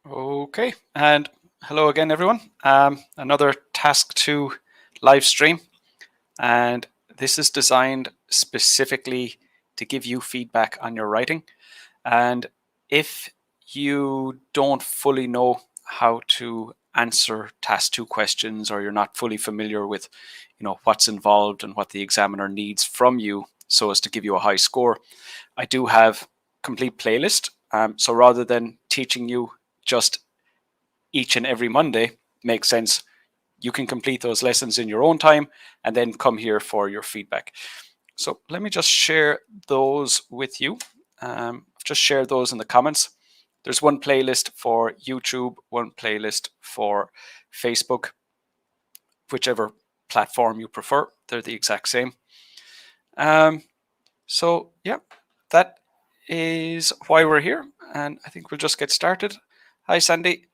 Okay, and hello again, everyone. Another Task 2 live stream, and this is designed specifically to give you feedback on your writing. And if you don't fully know how to answer Task 2 questions, or you're not fully familiar with, what's involved and what the examiner needs from you so as to give you a high score, I do have complete playlist. So rather than teaching you just each and every Monday, makes sense. You can complete those lessons in your own time and then come here for your feedback. So let me just share those with you. Just share those in the comments. There's one playlist for YouTube, one playlist for Facebook, whichever platform you prefer. They're the exact same. So yeah, that is why we're here. And I think we'll just get started. Hi, Sandy.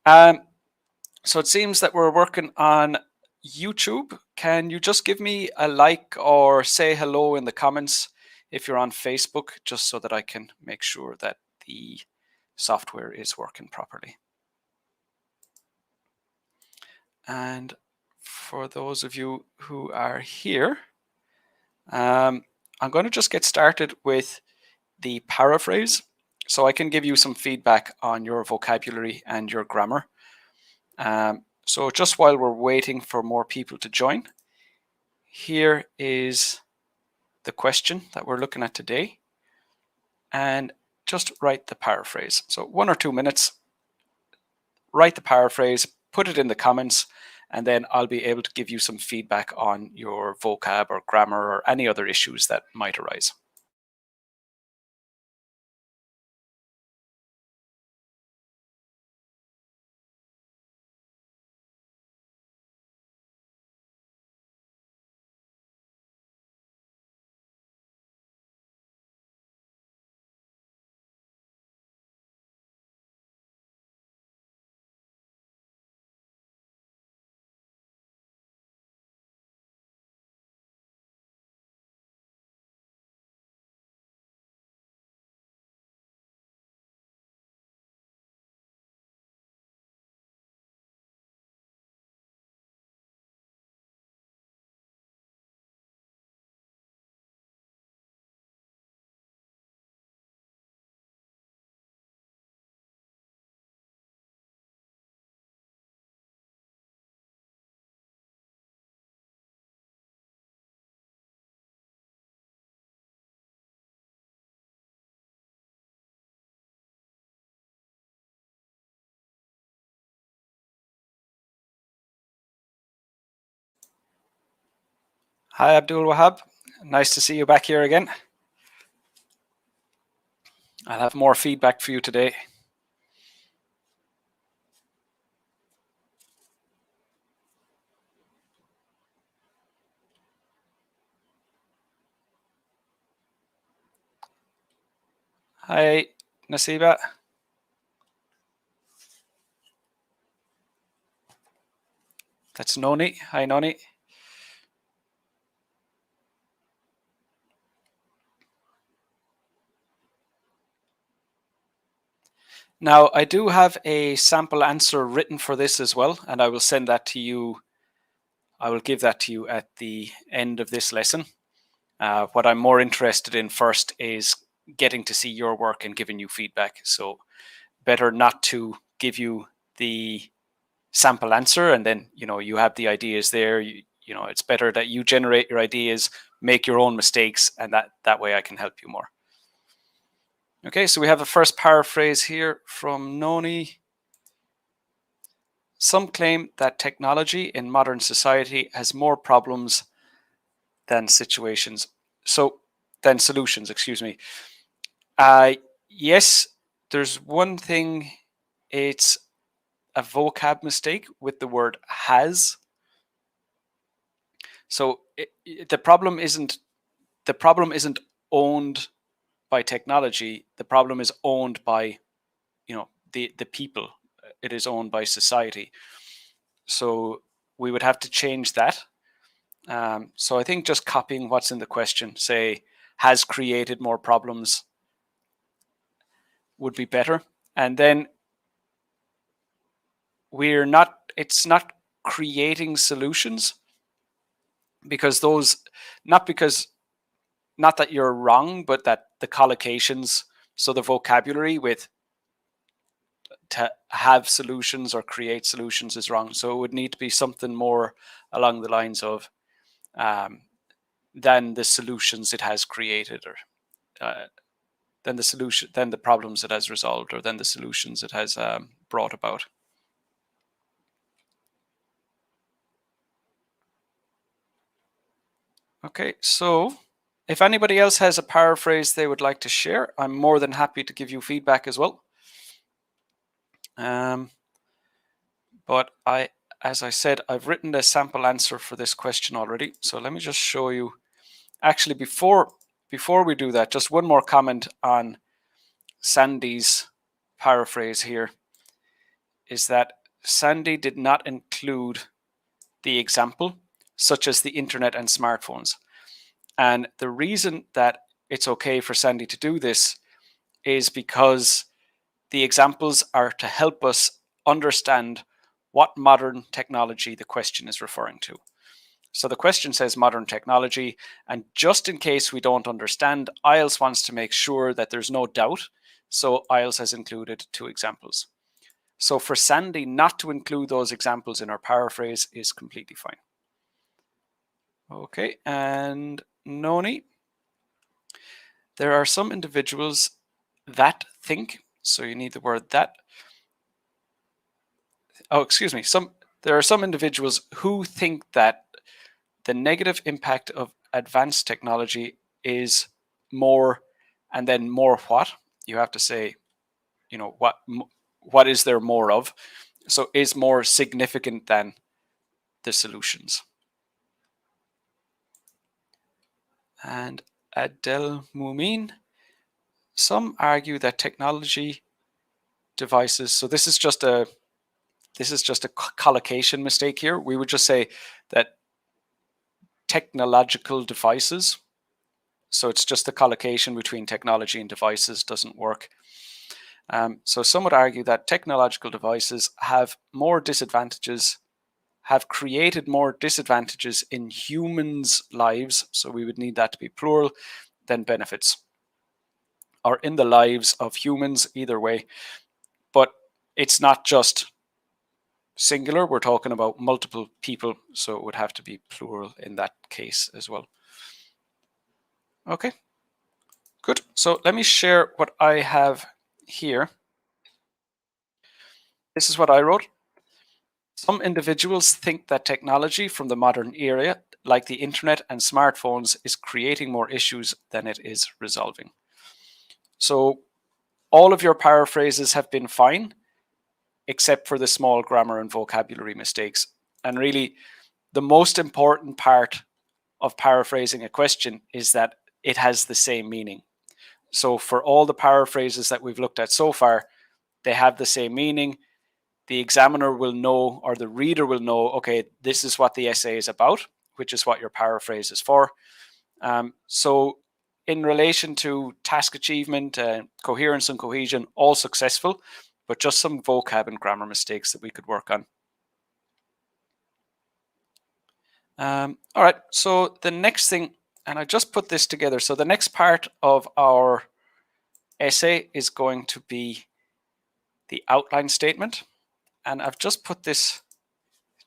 So it seems that we're working on YouTube. Can you just give me a like or say hello in the comments if you're on Facebook, just so that I can make sure that the software is working properly? And for those of you who are here, I'm going to just get started with the paraphrase so I can give you some feedback on your vocabulary and your grammar. So just while we're waiting for more people to join, here is the question that we're looking at today, and just write the paraphrase. So 1 or 2 minutes, write the paraphrase, put it in the comments, and then I'll be able to give you some feedback on your vocab or grammar or any other issues that might arise. Hi, Abdul Wahab. Nice to see you back here again. I'll have more feedback for you today. Hi, Nasiba. That's Noni. Hi, Noni. Now, I do have a sample answer written for this as well, and I will send that to you. I will give that to you at the end of this lesson. What I'm more interested in first is getting to see your work and giving you feedback. So better not to give you the sample answer and then you have the ideas there. It's better that you generate your ideas, make your own mistakes, and that way I can help you more. Okay, so we have the first paraphrase here from Noni. Some claim that technology in modern society has more problems than solutions. Excuse me. Yes, there's one thing. It's a vocab mistake with the word has. So the problem isn't owned by technology. The problem is owned by the people. It is owned by society. So we would have to change that. So I think just copying what's in the question, say, has created more problems, would be better. And then it's not creating solutions, because those, not that you're wrong, but that the collocations, so the vocabulary with to have solutions or create solutions is wrong. So it would need to be something more along the lines of than the solutions it has created, or than the problems it has resolved, or than the solutions it has brought about. Okay, so if anybody else has a paraphrase they would like to share, I'm more than happy to give you feedback as well. But as I said, I've written a sample answer for this question already. So let me just show you. Actually, before we do that, just one more comment on Sandy's paraphrase here is that Sandy did not include the example, such as the internet and smartphones. And the reason that it's okay for Sandy to do this is because the examples are to help us understand what modern technology the question is referring to. So the question says modern technology, and just in case we don't understand, IELTS wants to make sure that there's no doubt. So IELTS has included 2 examples. So for Sandy not to include those examples in our paraphrase is completely fine. Okay, and Noni, there are some individuals that think, so you need the word that. Oh, excuse me. There are some individuals who think that the negative impact of advanced technology is more, and then more what? You have to say, what is there more of? So is more significant than the solutions. And Adel Mumin, some argue that technology devices, so this is just a collocation mistake here. We would just say that technological devices, so it's just the collocation between technology and devices doesn't work. So some would argue that technological devices have created more disadvantages in humans' lives, so we would need that to be plural, than benefits, or in the lives of humans, either way. But it's not just singular, we're talking about multiple people, so it would have to be plural in that case as well. Okay, good. So let me share what I have here. This is what I wrote. Some individuals think that technology from the modern era, like the internet and smartphones, is creating more issues than it is resolving. So all of your paraphrases have been fine, except for the small grammar and vocabulary mistakes. And really, the most important part of paraphrasing a question is that it has the same meaning. So for all the paraphrases that we've looked at so far, they have the same meaning. The examiner will know, or the reader will know, okay, this is what the essay is about, which is what your paraphrase is for. So in relation to task achievement, coherence and cohesion, all successful, but just some vocab and grammar mistakes that we could work on. All right, so the next thing, and I just put this together. So the next part of our essay is going to be the outline statement. And I've just put this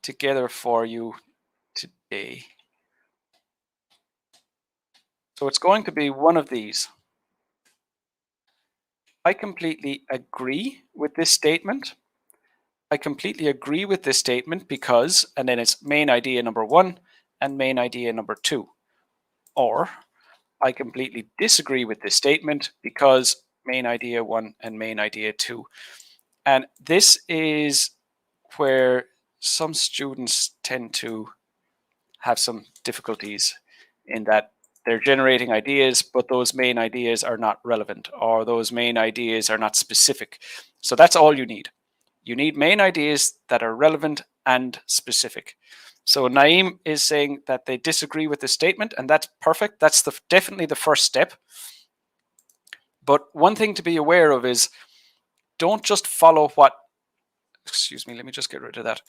together for you today. So it's going to be one of these. I completely agree with this statement. I completely agree with this statement because, and then it's main idea number 1 and main idea number 2. Or I completely disagree with this statement because main idea 1 and main idea 2. And this is where some students tend to have some difficulties, in that they're generating ideas, but those main ideas are not relevant, or those main ideas are not specific. So that's all you need. You need main ideas that are relevant and specific. So Naeem is saying that they disagree with the statement, and that's perfect. That's definitely the first step. But one thing to be aware of is, don't just follow what excuse me, let me just get rid of that.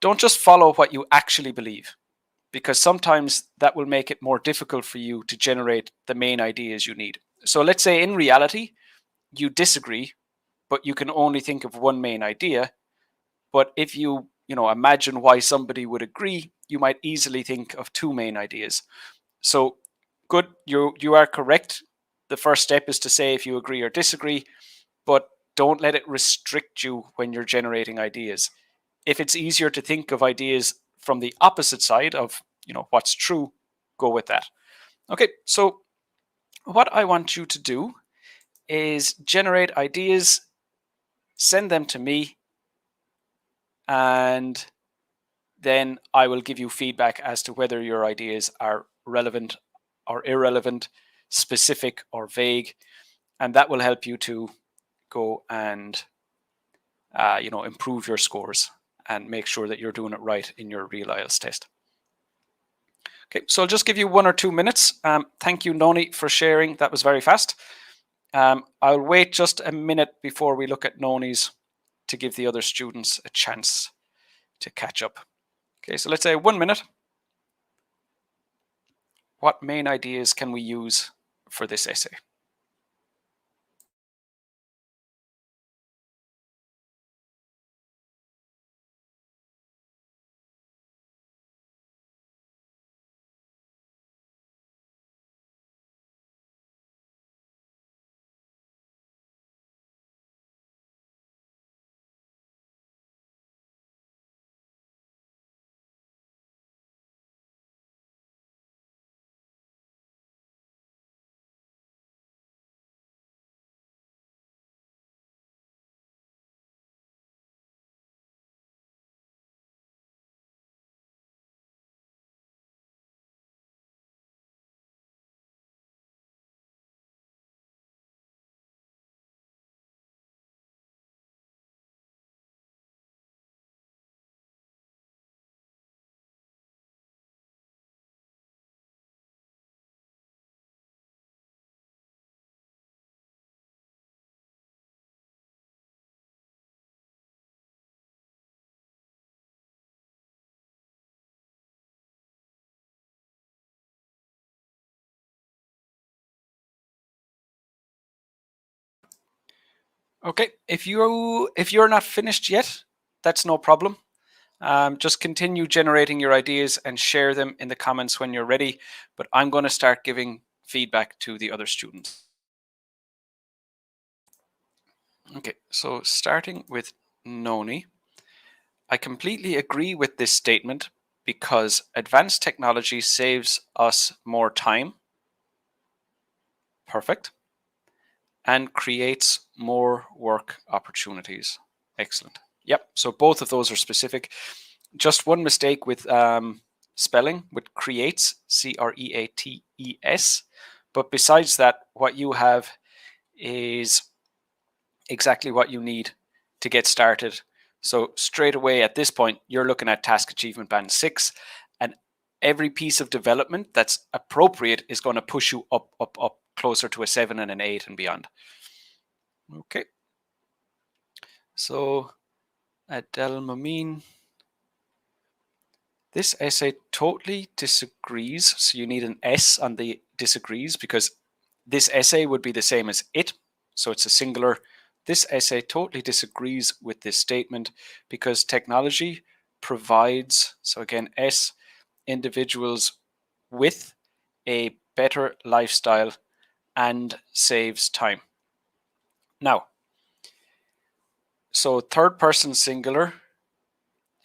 Don't just follow what you actually believe, because sometimes that will make it more difficult for you to generate the main ideas you need. So let's say in reality, you disagree, but you can only think of one main idea. But if you imagine why somebody would agree, you might easily think of two main ideas. So good, you are correct. The first step is to say if you agree or disagree, but don't let it restrict you when you're generating ideas. If it's easier to think of ideas from the opposite side of what's true, go with that. Okay, so what I want you to do is generate ideas, send them to me, and then I will give you feedback as to whether your ideas are relevant or irrelevant, specific or vague, and that will help you to go and improve your scores and make sure that you're doing it right in your real IELTS test. Okay, so I'll just give you 1 or 2 minutes. Thank you, Noni, for sharing. That was very fast. I'll wait just a minute before we look at Noni's to give the other students a chance to catch up. Okay, so let's say 1 minute. What main ideas can we use for this essay? Okay, if you're not finished yet, that's no problem. Just continue generating your ideas and share them in the comments when you're ready. But I'm going to start giving feedback to the other students. Okay, so starting with Noni, I completely agree with this statement because advanced technology saves us more time. Perfect. And creates more work opportunities. Excellent. Yep, so both of those are specific. Just one mistake with spelling, with creates, creates. But besides that, what you have is exactly what you need to get started. So straight away at this point, you're looking at task achievement band 6, and every piece of development that's appropriate is going to push you up closer to a 7 and an 8 and beyond. Okay. So Adele Mamin, this essay totally disagrees. So you need an S on the disagrees because this essay would be the same as it. So it's a singular. This essay totally disagrees with this statement because technology provides, so again, S, individuals with a better lifestyle and saves time. Now, so third person singular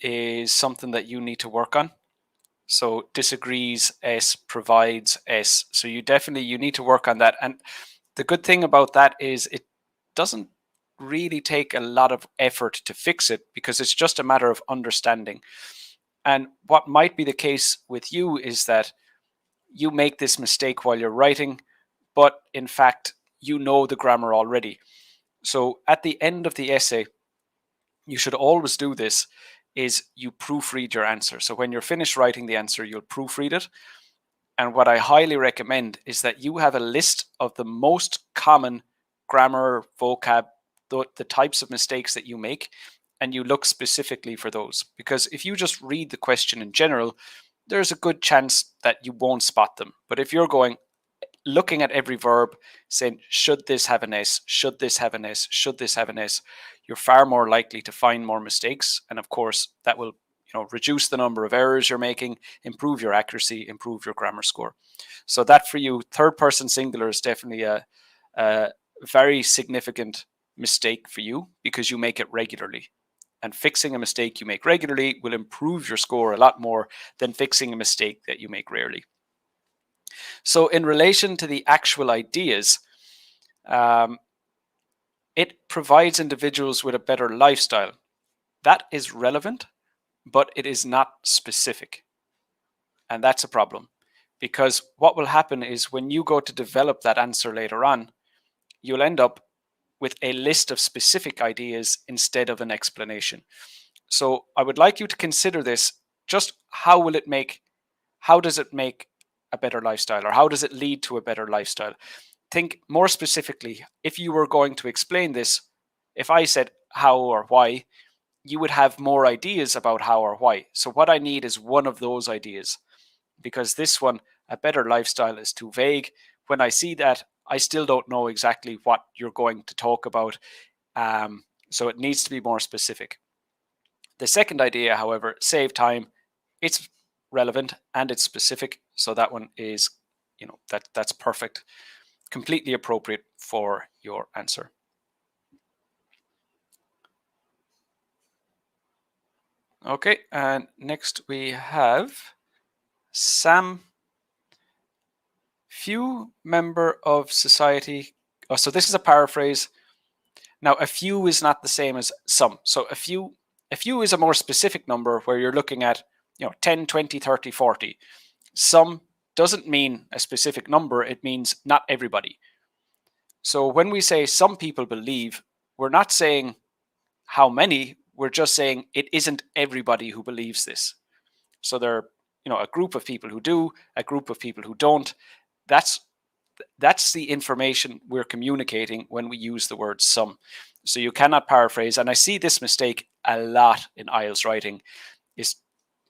is something that you need to work on. So disagrees S, provides S. So you need to work on that. And the good thing about that is it doesn't really take a lot of effort to fix it because it's just a matter of understanding. And what might be the case with you is that you make this mistake while you're writing, but in fact, you know the grammar already. So at the end of the essay, you should always do this, is you proofread your answer. So when you're finished writing the answer, you'll proofread it. And what I highly recommend is that you have a list of the most common grammar, vocab, the types of mistakes that you make, and you look specifically for those. Because if you just read the question in general, there's a good chance that you won't spot them. But if you're looking at every verb, saying, should this have an S? Should this have an S? Should this have an S? You're far more likely to find more mistakes. And of course, that will reduce the number of errors you're making, improve your accuracy, improve your grammar score. So that for you, third person singular is definitely a very significant mistake for you because you make it regularly. And fixing a mistake you make regularly will improve your score a lot more than fixing a mistake that you make rarely. So in relation to the actual ideas, it provides individuals with a better lifestyle. That is relevant, but it is not specific. And that's a problem, because what will happen is when you go to develop that answer later on, you'll end up with a list of specific ideas instead of an explanation. So I would like you to consider this. Just how does it make a better lifestyle, or how does it lead to a better lifestyle? Think more specifically. If you were going to explain this, if I said how or why, you would have more ideas about how or why. So what I need is one of those ideas, because this one, a better lifestyle, is too vague. When I see that, I still don't know exactly what you're going to talk about. So it needs to be more specific. The second idea, however, save time. It's relevant and it's specific. So that one is, that's perfect, completely appropriate for your answer. Okay, and next we have Sam. Few member of society. Oh, so this is a paraphrase. Now, a few is not the same as some. So a few is a more specific number where you're looking at 10, 20, 30, 40. Some doesn't mean a specific number. It means not everybody. So when we say some people believe, we're not saying how many. We're just saying it isn't everybody who believes this. So there are a group of people who do, a group of people who don't. That's the information we're communicating when we use the word some. So you cannot paraphrase. And I see this mistake a lot in IELTS writing, is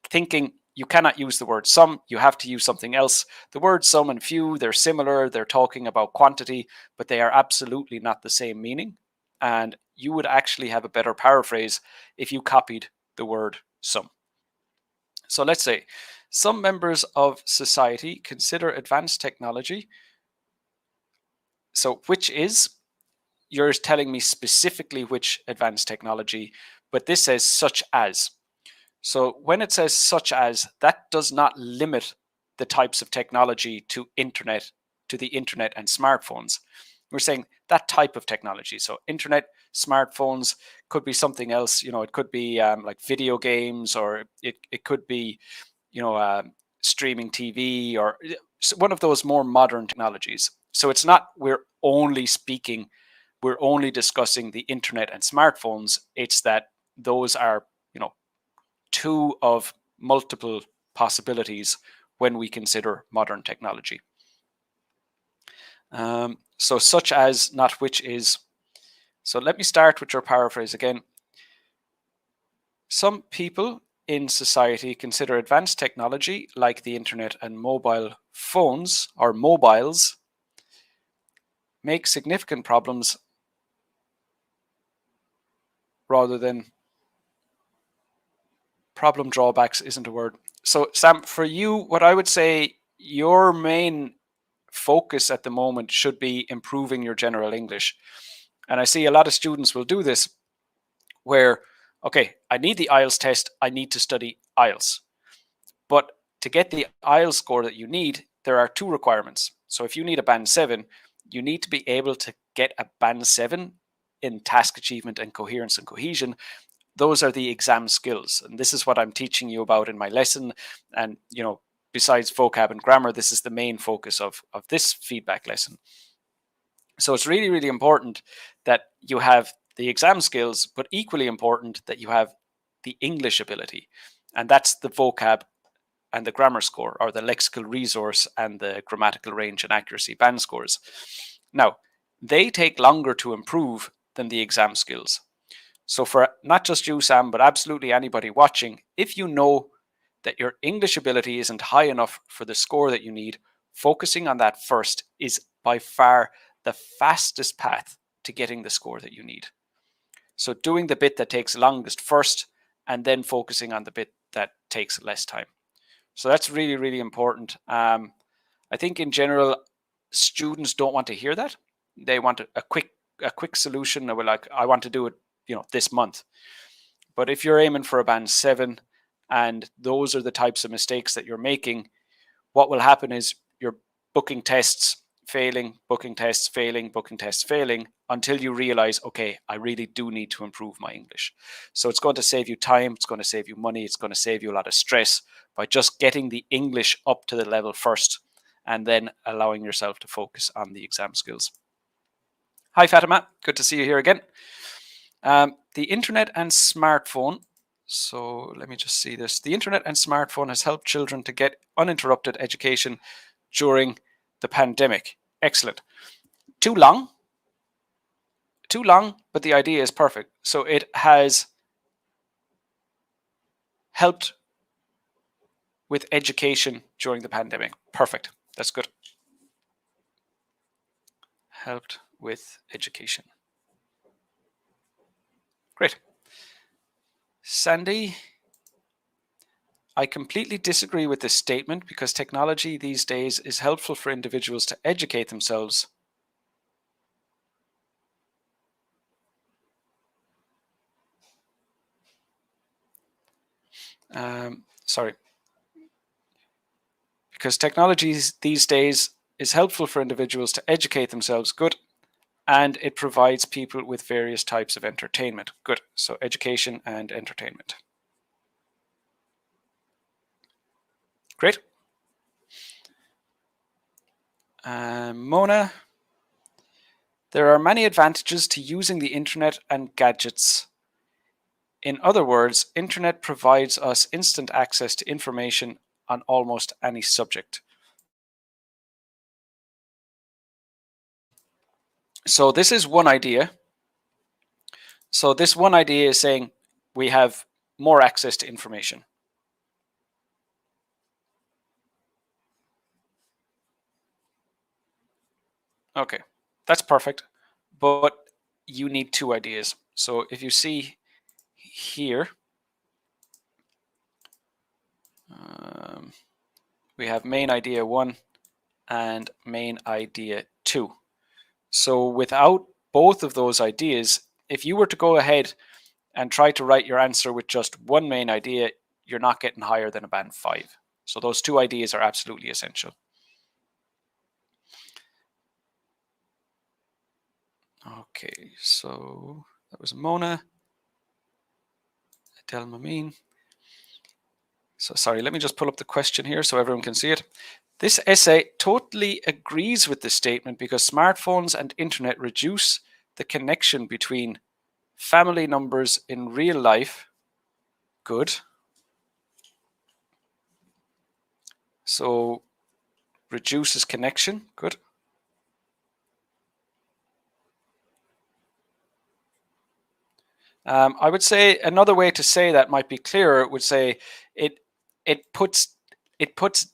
thinking you cannot use the word some, you have to use something else. The word some and few, they're similar, they're talking about quantity, but they are absolutely not the same meaning. And you would actually have a better paraphrase if you copied the word some. So let's say some members of society consider advanced technology. So which is, you're telling me specifically which advanced technology, but this says such as. So when it says such as, that does not limit the types of technology to the internet and smartphones. We're saying that type of technology. So internet, smartphones, could be something else. It could be like video games, or it could be, streaming TV, or one of those more modern technologies. So it's not we're only discussing the internet and smartphones. It's that those are, two of multiple possibilities when we consider modern technology. So such as, not which is. So let me start with your paraphrase again. Some people in society consider advanced technology like the internet and mobile phones, or mobiles, make significant problems rather than problem drawbacks isn't a word. So Sam, for you, what I would say, your main focus at the moment should be improving your general English. And I see a lot of students will do this where, okay, I need the IELTS test, I need to study IELTS. But to get the IELTS score that you need, there are two requirements. So if you need a band 7, you need to be able to get a band 7 in task achievement and coherence and cohesion. Those are the exam skills. And this is what I'm teaching you about in my lesson. And, besides vocab and grammar, this is the main focus of this feedback lesson. So it's really, really important that you have the exam skills, but equally important that you have the English ability. And that's the vocab and the grammar score, or the lexical resource and the grammatical range and accuracy band scores. Now, they take longer to improve than the exam skills. So for not just you, Sam, but absolutely anybody watching, if you know that your English ability isn't high enough for the score that you need, focusing on that first is by far the fastest path to getting the score that you need. So doing the bit that takes longest first, and then focusing on the bit that takes less time. So that's really, really important. I think in general, students don't want to hear that. They want a quick solution. They were like, I want to do it, this month. But if you're aiming for a band 7, and those are the types of mistakes that you're making, what will happen is you're booking tests, failing, booking tests, failing, booking tests, failing, until you realize, okay, I really do need to improve my English. So it's going to save you time, it's going to save you money, it's going to save you a lot of stress by just getting the English up to the level first, and then allowing yourself to focus on the exam skills. Hi, Fatima. Good to see you here again. The internet and smartphone. So let me just see this. The internet and smartphone has helped children to get uninterrupted education during the pandemic. Excellent. Too long, but the idea is perfect. So it has helped with education during the pandemic. Perfect. That's good. Helped with education. Great. Sandy, I completely disagree with this statement because technology these days is helpful for individuals to educate themselves. Sorry. Because technology these days is helpful for individuals to educate themselves. Good. And it provides people with various types of entertainment. Good. So education and entertainment. Great. Mona, there are many advantages to using the internet and gadgets. In other words, internet provides us instant access to information on almost any subject. So this is one idea. So this one idea is saying we have more access to information. Okay, that's perfect. But you need two ideas. So if you see here, we have main idea 1 and main idea 2. So without both of those ideas, if you were to go ahead and try to write your answer with just one main idea, you're not getting higher than a band 5. So those two ideas are absolutely essential. Okay, so that was Mona. Adele Mameen. So sorry, let me just pull up the question here so everyone can see it. This essay totally agrees with this statement because smartphones and internet reduce the connection between family numbers in real life. Good. So reduces connection. Good. I would say another way to say that might be clearer would say it puts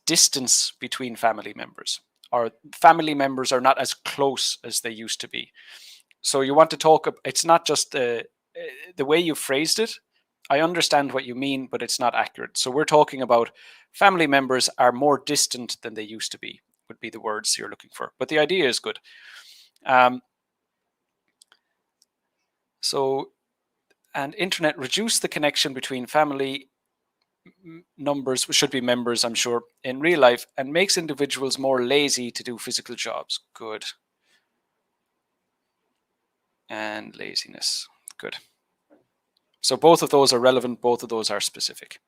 distance between family members, or family members are not as close as they used to be. So you want to talk. It's not just the way you phrased it. I understand what you mean, but it's not accurate. So we're talking about family members are more distant than they used to be, would be the words you're looking for. But the idea is good. And internet reduce the connection between family numbers, should be members, I'm sure, in real life, and makes individuals more lazy to do physical jobs. Good. And laziness. Good. So both of those are relevant, both of those are specific.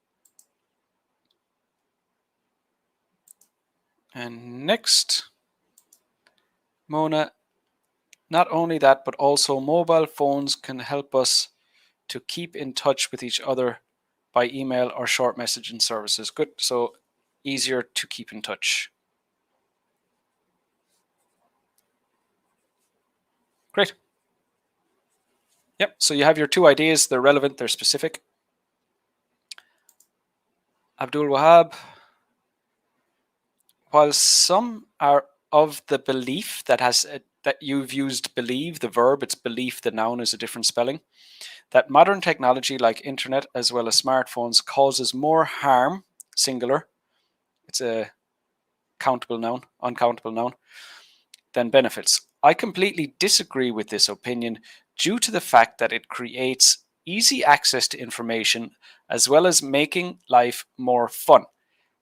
And next, Mona, not only that, but also mobile phones can help us to keep in touch with each other by email or short messaging services. Good. So easier to keep in touch. Great. Yep, so you have your two ideas. They're relevant, they're specific. Abdul Wahab, while some are of the belief that you've used believe, the verb, it's belief, the noun is a different spelling, that modern technology like internet as well as smartphones causes more harm, singular, it's a uncountable noun, than benefits. I completely disagree with this opinion due to the fact that it creates easy access to information as well as making life more fun.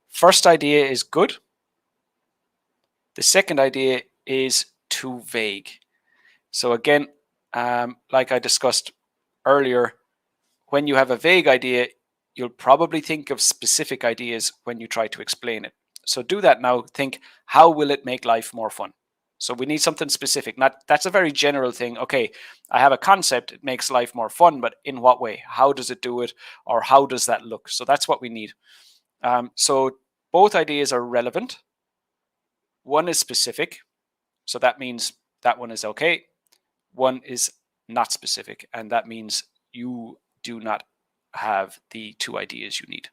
First idea is good. The second idea is too vague. So again, like I discussed earlier, when you have a vague idea, you'll probably think of specific ideas when you try to explain it. So do that now. Think, how will it make life more fun? So we need something specific. That's a very general thing. Okay, I have a concept, it makes life more fun, but in what way? How does it do it? Or how does that look? So that's what we need. So both ideas are relevant. One is specific, so that means that one is okay. One is not specific, and that means you do not have the two ideas you need.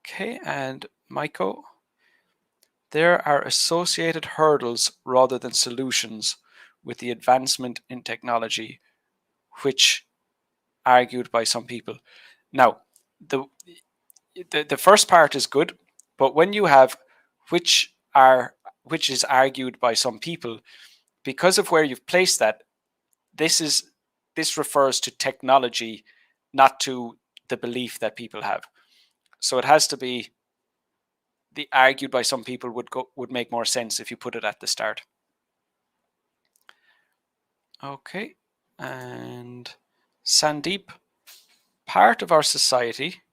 Okay, and Maiko, there are associated hurdles rather than solutions with the advancement in technology, which argued by some people. Now, the first part is good, but when you have which is argued by some people, because of where you've placed that, this refers to technology, not to the belief that people have. So it has to be the argued by some people would make more sense if you put it at the start. Okay, and Sandeep, part of our society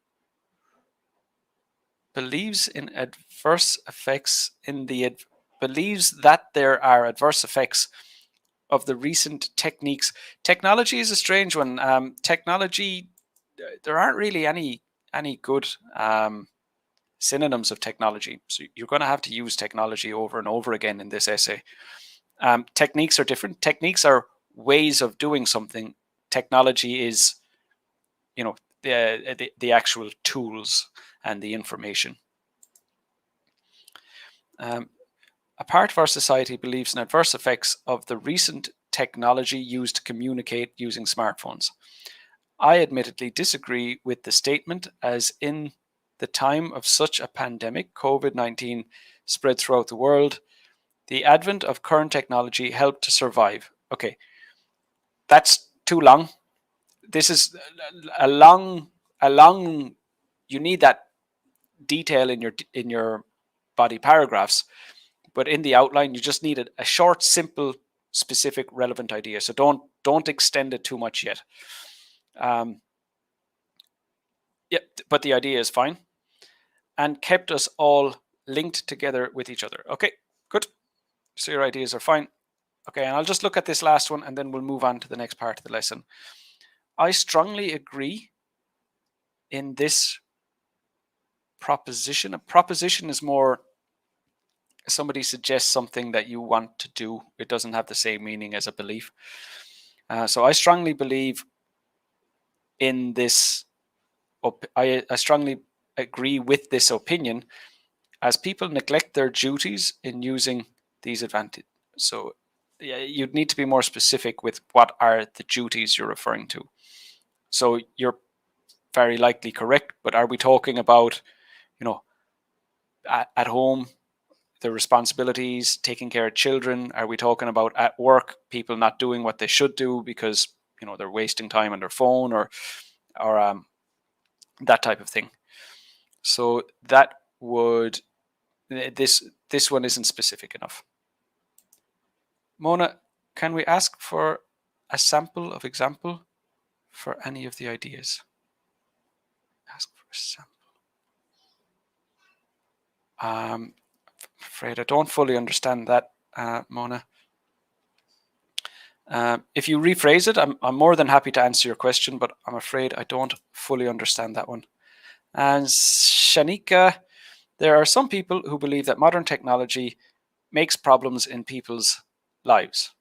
believes in adverse effects believes that there are adverse effects of the recent techniques. Technology is a strange one. Technology, there aren't really any good synonyms of technology. So you're going to have to use technology over and over again in this essay. Techniques are different. Techniques are ways of doing something. Technology is, the actual tools and the information. A part of our society believes in adverse effects of the recent technology used to communicate using smartphones. I admittedly disagree with the statement, as in the time of such a pandemic, COVID-19 spread throughout the world, the advent of current technology helped to survive. Okay, that's too long. This is a long. You need that detail in your body paragraphs, but in the outline, you just need a short, simple, specific, relevant idea. So don't extend it too much yet. Yeah, but the idea is fine, and kept us all linked together with each other. Okay, good. So your ideas are fine. Okay, and I'll just look at this last one, and then we'll move on to the next part of the lesson. I strongly agree in this proposition. A proposition is more somebody suggests something that you want to do. It doesn't have the same meaning as a belief. So I strongly believe in this. I strongly agree with this opinion, as people neglect their duties in using these advantages. So you'd need to be more specific with what are the duties you're referring to. So you're very likely correct, but are we talking about, at home, the responsibilities, taking care of children? Are we talking about at work, people not doing what they should do because they're wasting time on their phone or that type of thing? So that would this one isn't specific enough. Mona, can we ask for a sample of example for any of the ideas? Ask for a sample. I'm afraid I don't fully understand that, Mona. If you rephrase it, I'm more than happy to answer your question, but I'm afraid I don't fully understand that one. And Shanika, there are some people who believe that modern technology makes problems in people's lives.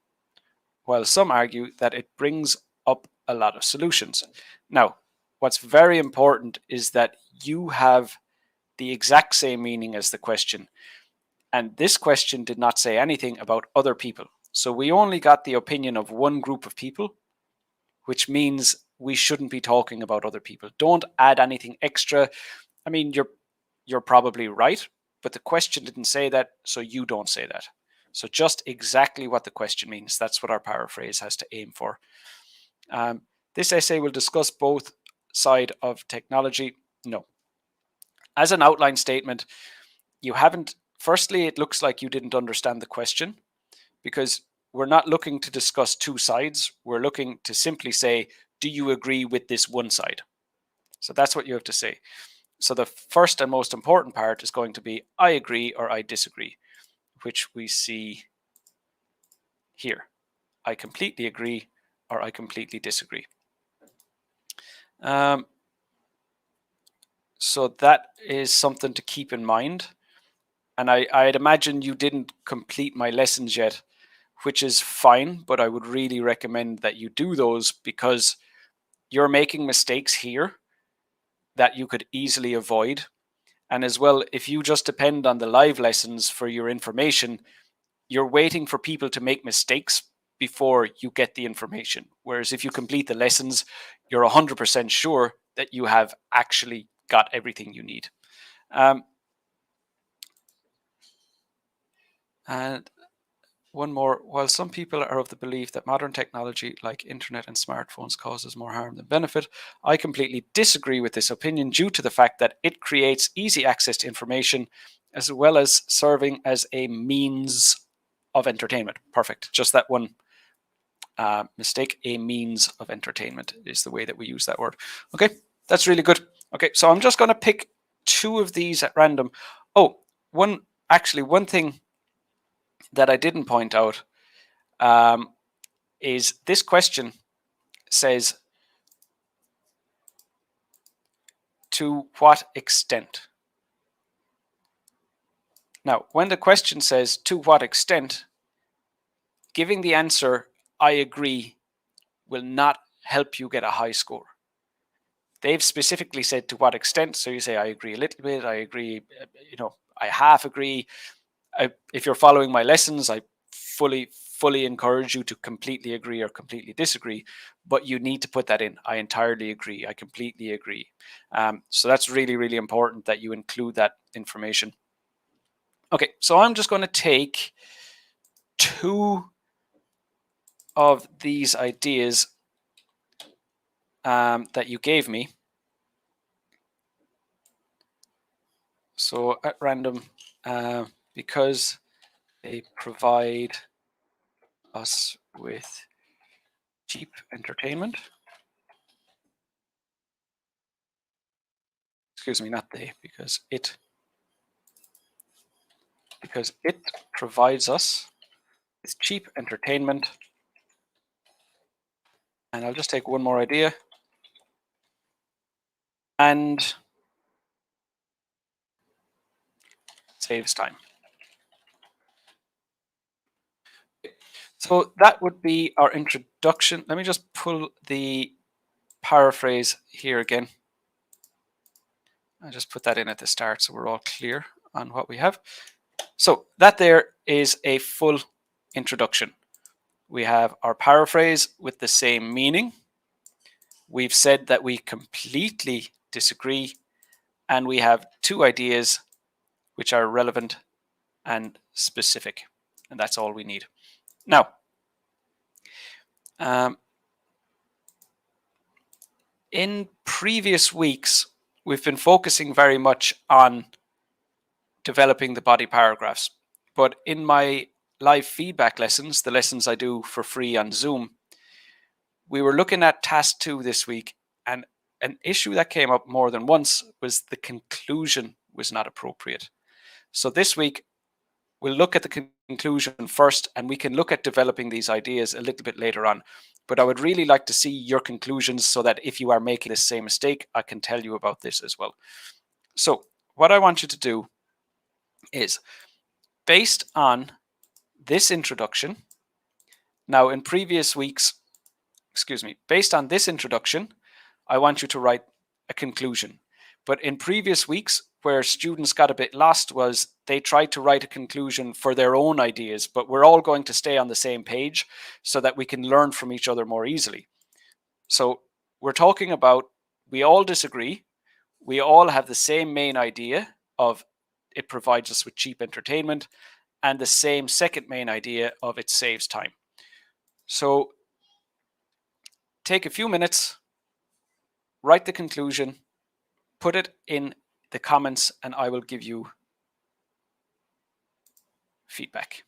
while some argue that it brings up a lot of solutions. Now, what's very important is that you have the exact same meaning as the question. And this question did not say anything about other people. So we only got the opinion of one group of people, which means we shouldn't be talking about other people. Don't add anything extra. I mean, you're probably right, but the question didn't say that, so you don't say that. So just exactly what the question means. That's what our paraphrase has to aim for. This essay will discuss both sides of technology. No. As an outline statement, you haven't, firstly, it looks like you didn't understand the question, because we're not looking to discuss two sides. We're looking to simply say, do you agree with this one side? So that's what you have to say. So the first and most important part is going to be I agree or I disagree, which we see here. I completely agree or I completely disagree. So that is something to keep in mind. And I'd imagine you didn't complete my lessons yet, which is fine, but I would really recommend that you do those, because you're making mistakes here that you could easily avoid. And as well, if you just depend on the live lessons for your information, you're waiting for people to make mistakes before you get the information. Whereas if you complete the lessons, you're 100% sure that you have actually got everything you need. And one more, while some people are of the belief that modern technology like internet and smartphones causes more harm than benefit, I completely disagree with this opinion due to the fact that it creates easy access to information as well as serving as a means of entertainment. Perfect. Just that one mistake. A means of entertainment is the way that we use that word. Okay, that's really good. Okay, so I'm just going to pick two of these at random. Oh, one thing that I didn't point out is this question says, to what extent? Now, when the question says to what extent, giving the answer I agree will not help you get a high score. They've specifically said to what extent, so you say I agree a little bit, I agree, I half agree. If you're following my lessons, I fully encourage you to completely agree or completely disagree, but you need to put that in. I entirely agree. I completely agree. So that's really, really important that you include that information. Okay, so I'm just going to take two of these ideas that you gave me. So at random, because they provide us with cheap entertainment. Excuse me, not they, because it provides us with cheap entertainment. And I'll just take one more idea. And saves time. So that would be our introduction. Let me just pull the paraphrase here again. I just put that in at the start so we're all clear on what we have. So that there is a full introduction. We have our paraphrase with the same meaning. We've said that we completely disagree, and we have two ideas which are relevant and specific, and that's all we need. Now, in previous weeks, we've been focusing very much on developing the body paragraphs, but in my live feedback lessons, the lessons I do for free on Zoom, we were looking at task 2 this week, and an issue that came up more than once was the conclusion was not appropriate. So this week, we'll look at the conclusion first, and we can look at developing these ideas a little bit later on. But I would really like to see your conclusions so that if you are making the same mistake, I can tell you about this as well. So what I want you to do is, based on this introduction, Now, in previous weeks, based on this introduction, I want you to write a conclusion. But in previous weeks, where students got a bit lost was they tried to write a conclusion for their own ideas, but we're all going to stay on the same page so that we can learn from each other more easily. So we're talking about, we all disagree. We all have the same main idea of it provides us with cheap entertainment, and the same second main idea of it saves time. So take a few minutes, write the conclusion, put it in the comments, and I will give you feedback.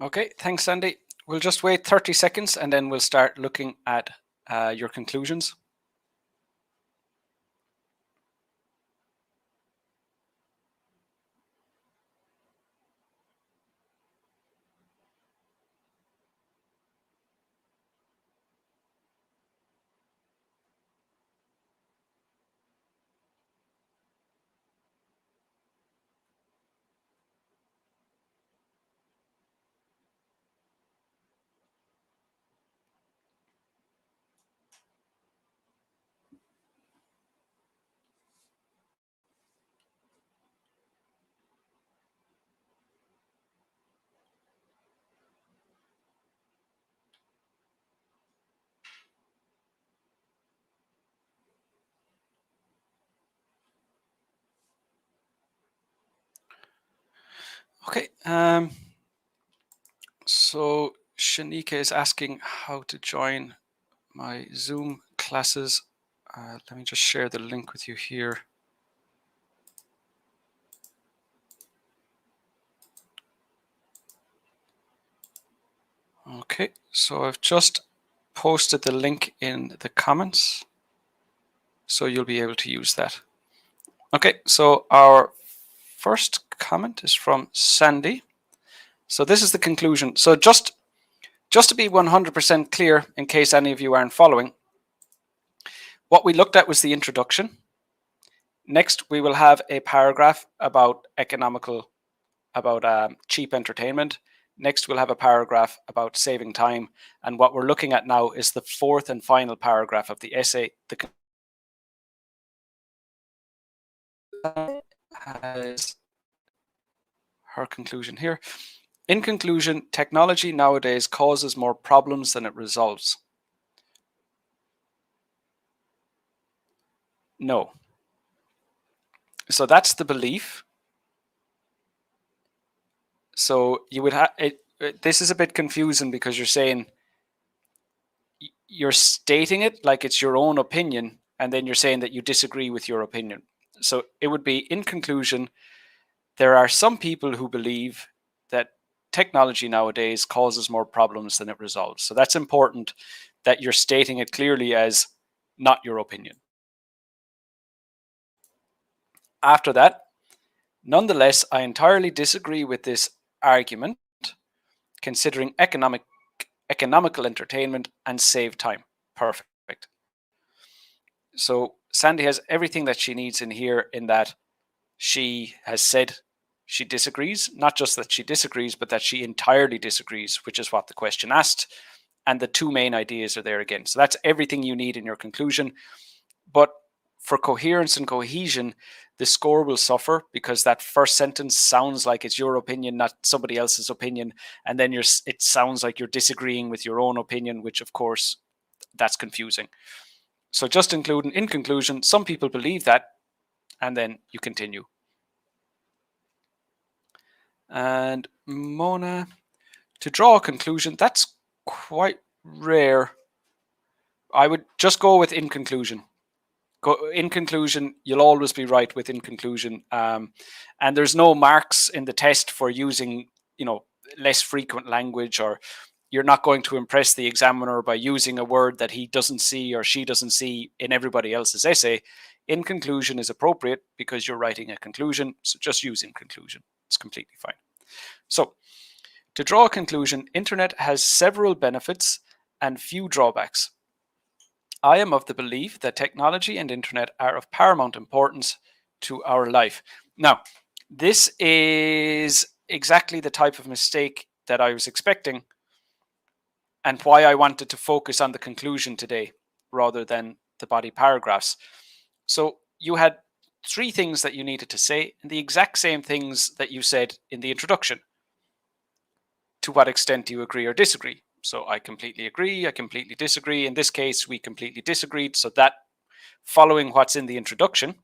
Okay, thanks, Sandy. We'll just wait 30 seconds and then we'll start looking at your conclusions. Okay, so Shanika is asking how to join my Zoom classes. Let me just share the link with you here. Okay, so I've just posted the link in the comments, so you'll be able to use that. Okay, so our first comment is from Sandy. So this is the conclusion. So just to be 100% clear, in case any of you aren't following, what we looked at was the introduction. Next, we will have a paragraph about cheap entertainment. Next, we'll have a paragraph about saving time. And what we're looking at now is the fourth and final paragraph of the essay. Has her conclusion here. In conclusion, technology nowadays causes more problems than it resolves. No. So that's the belief. So you would have it. This is a bit confusing because you're stating it like it's your own opinion, and then you're saying that you disagree with your opinion. So it would be, in conclusion, there are some people who believe that technology nowadays causes more problems than it resolves. So that's important that you're stating it clearly as not your opinion. After that, nonetheless, I entirely disagree with this argument, considering economical entertainment and save time. Perfect. So Sandy has everything that she needs in here, in that she has said she disagrees, not just that she disagrees, but that she entirely disagrees, which is what the question asked. And the two main ideas are there again. So that's everything you need in your conclusion. But for coherence and cohesion, the score will suffer because that first sentence sounds like it's your opinion, not somebody else's opinion. And then it sounds like you're disagreeing with your own opinion, which of course, that's confusing. So just including, in conclusion, some people believe that, and then you continue. And Mona, to draw a conclusion, that's quite rare. I would just go with in conclusion. In conclusion, you'll always be right with in conclusion. And there's no marks in the test for using, less frequent language, or you're not going to impress the examiner by using a word that he doesn't see or she doesn't see in everybody else's essay. In conclusion is appropriate because you're writing a conclusion. So just use in conclusion. It's completely fine. So to draw a conclusion, internet has several benefits and few drawbacks. I am of the belief that technology and internet are of paramount importance to our life. Now, this is exactly the type of mistake that I was expecting, and why I wanted to focus on the conclusion today rather than the body paragraphs. So you had three things that you needed to say, and the exact same things that you said in the introduction. To what extent do you agree or disagree? So I completely agree, I completely disagree. In this case, we completely disagreed. So that, following what's in the introduction,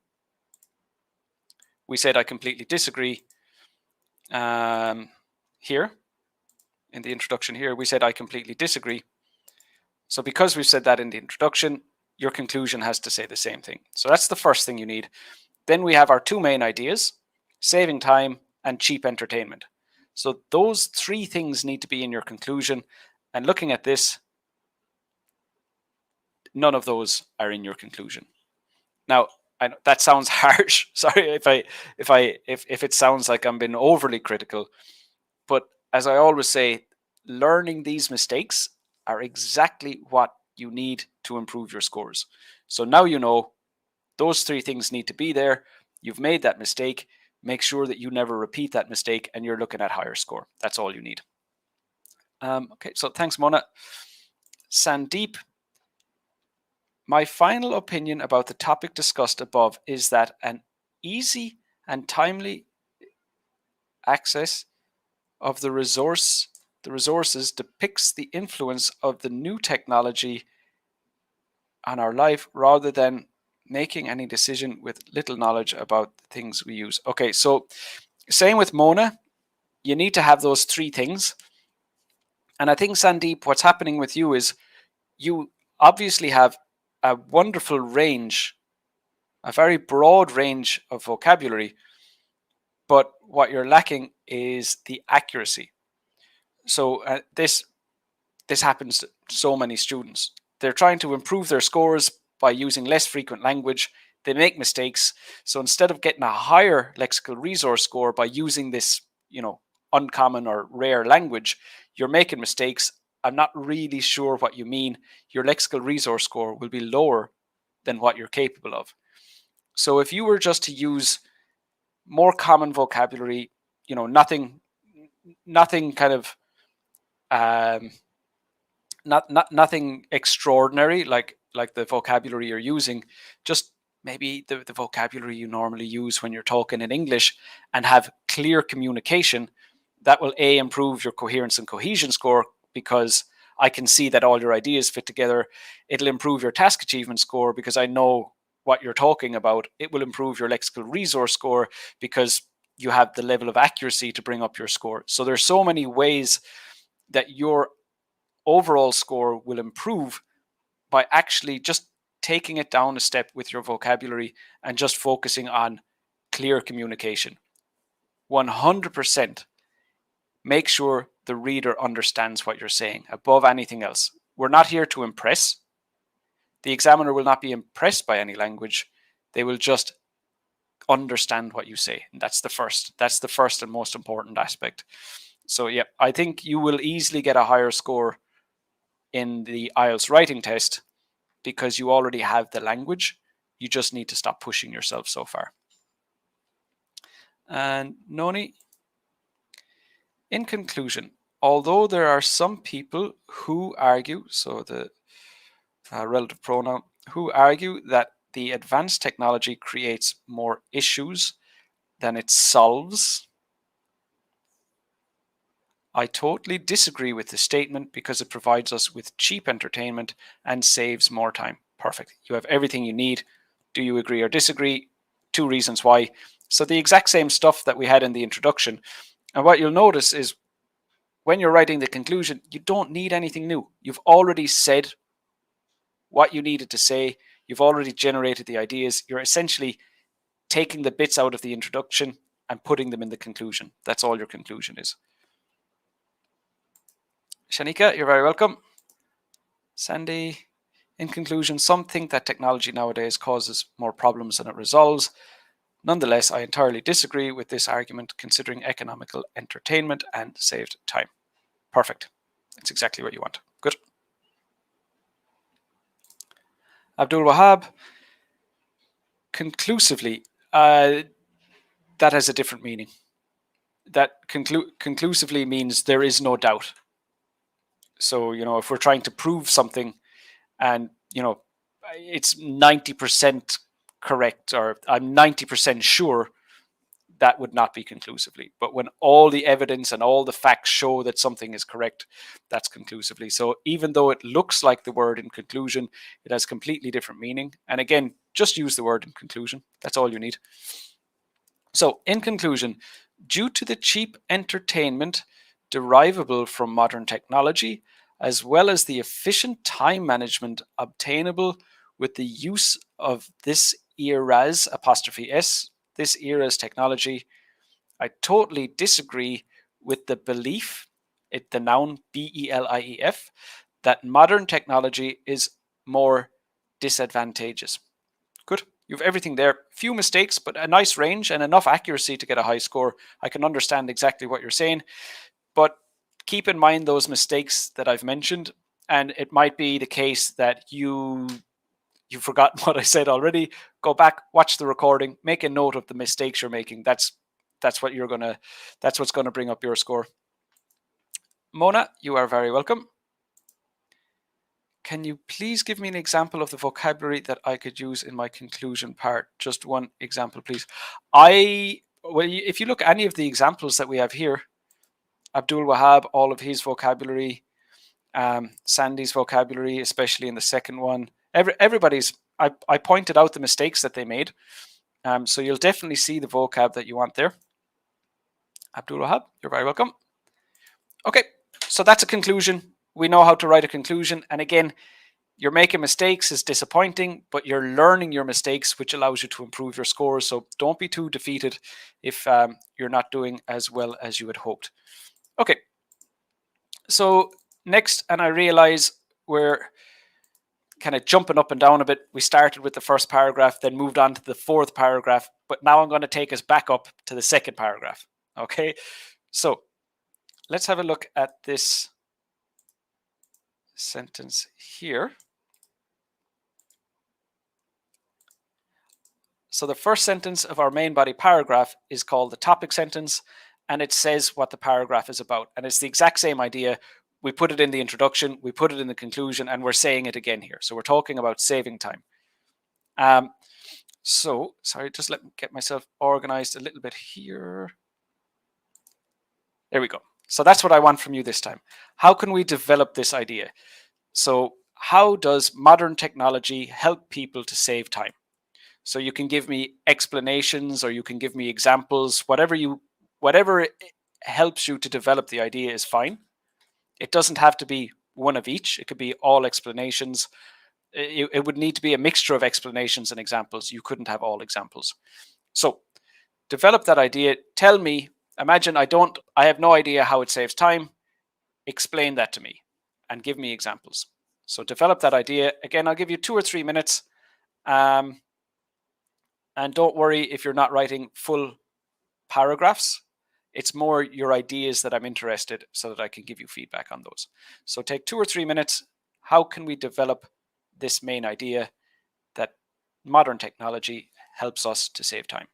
we said I completely disagree. Here, in the introduction here, we said I completely disagree. So because we've said that in the introduction, your conclusion has to say the same thing. So that's the first thing you need. Then we have our two main ideas: saving time and cheap entertainment. So those three things need to be in your conclusion. And looking at this, none of those are in your conclusion. Now, I know that sounds harsh. Sorry if it sounds like I'm being overly critical, but as I always say, learning these mistakes are exactly what you need to improve your scores. So now you know those three things need to be there. You've made that mistake. Make sure that you never repeat that mistake, and you're looking at higher score. That's all you need. Okay, so thanks, Mona. Sandeep, my final opinion about the topic discussed above is that an easy and timely access of the resources depicts the influence of the new technology on our life rather than making any decision with little knowledge about the things we use. Okay, so same with Mona, you need to have those three things. And I think, Sandeep, what's happening with you is you obviously have a wonderful range, a very broad range of vocabulary, but what you're lacking is the accuracy. So this this happens to so many students. They're trying to improve their scores by using less frequent language. They make mistakes. So instead of getting a higher lexical resource score by using this, uncommon or rare language, you're making mistakes. I'm not really sure what you mean. Your lexical resource score will be lower than what you're capable of. So if you were just to use more common vocabulary, nothing kind of nothing extraordinary like the vocabulary you're using, just maybe the vocabulary you normally use when you're talking in English, and have clear communication, that will improve your coherence and cohesion score, because I can see that all your ideas fit together. It'll improve your task achievement score because I know what you're talking about. It will improve your lexical resource score because you have the level of accuracy to bring up your score. So there's so many ways that your overall score will improve by actually just taking it down a step with your vocabulary and just focusing on clear communication. 100% make sure the reader understands what you're saying above anything else. We're not here to impress. The examiner will not be impressed by any language. They will just understand what you say. And that's the first and most important aspect. So yeah, I think you will easily get a higher score in the IELTS writing test because you already have the language. You just need to stop pushing yourself so far. And Noni, in conclusion, although there are some people who argue, so the relative pronoun, who argue that the advanced technology creates more issues than it solves, I totally disagree with the statement because it provides us with cheap entertainment and saves more time. Perfect. You have everything you need. Do you agree or disagree? 2 reasons why. So the exact same stuff that we had in the introduction. And what you'll notice is when you're writing the conclusion, you don't need anything new. You've already said what you needed to say. You've already generated the ideas. You're essentially taking the bits out of the introduction and putting them in the conclusion. That's all your conclusion is. Shanika, you're very welcome. Sandy, in conclusion, some think that technology nowadays causes more problems than it resolves. Nonetheless, I entirely disagree with this argument considering economical entertainment and saved time. Perfect. That's exactly what you want. Good. Abdul Wahab, conclusively, that has a different meaning. That conclusively means there is no doubt. So, if we're trying to prove something and, it's 90% correct, or I'm 90% sure, that would not be conclusively. But when all the evidence and all the facts show that something is correct, that's conclusively. So even though it looks like the word in conclusion, it has completely different meaning. And again, just use the word in conclusion. That's all you need. So in conclusion, due to the cheap entertainment derivable from modern technology, as well as the efficient time management obtainable with the use of this era's this era's technology, I totally disagree with the belief, the noun BELIEF, that modern technology is more disadvantageous. Good. You have everything there. Few mistakes, but a nice range and enough accuracy to get a high score. I can understand exactly what you're saying, but keep in mind those mistakes that I've mentioned. And it might be the case that you've forgotten what I said already. Go back, watch the recording, make a note of the mistakes you're making. That's what's gonna bring up your score. Mona, you are very welcome. Can you please give me an example of the vocabulary that I could use in my conclusion part? Just one example, please. If you look at any of the examples that we have here, Abdul Wahab, all of his vocabulary, Sandy's vocabulary, especially in the second one, everybody's. I pointed out the mistakes that they made, so you'll definitely see the vocab that you want there. Abdul Wahab, you're very welcome. Okay, so that's a conclusion. We know how to write a conclusion, and again, you're making mistakes is disappointing, but you're learning your mistakes, which allows you to improve your scores. So don't be too defeated if you're not doing as well as you had hoped. Okay, so next, and I realize we're kind of jumping up and down a bit. We started with the first paragraph, then moved on to the fourth paragraph, but now I'm going to take us back up to the second paragraph. Okay, so let's have a look at this sentence here. So the first sentence of our main body paragraph is called the topic sentence, and it says what the paragraph is about. And it's the exact same idea. We put it in the introduction, we put it in the conclusion, and we're saying it again here. So we're talking about saving time. So, sorry, just let me get myself organized a little bit here. There we go. So that's what I want from you this time. How can we develop this idea? So how does modern technology help people to save time? So you can give me explanations or you can give me examples, whatever helps you to develop the idea is fine. It doesn't have to be one of each. It could be all explanations. It would need to be a mixture of explanations and examples. You couldn't have all examples. So develop that idea. Tell me, imagine I have no idea how it saves time. Explain that to me and give me examples. So develop that idea. Again, I'll give you 2 or 3 minutes. And don't worry if you're not writing full paragraphs. It's more your ideas that I'm interested so that I can give you feedback on those. So take 2 or 3 minutes. How can we develop this main idea that modern technology helps us to save time?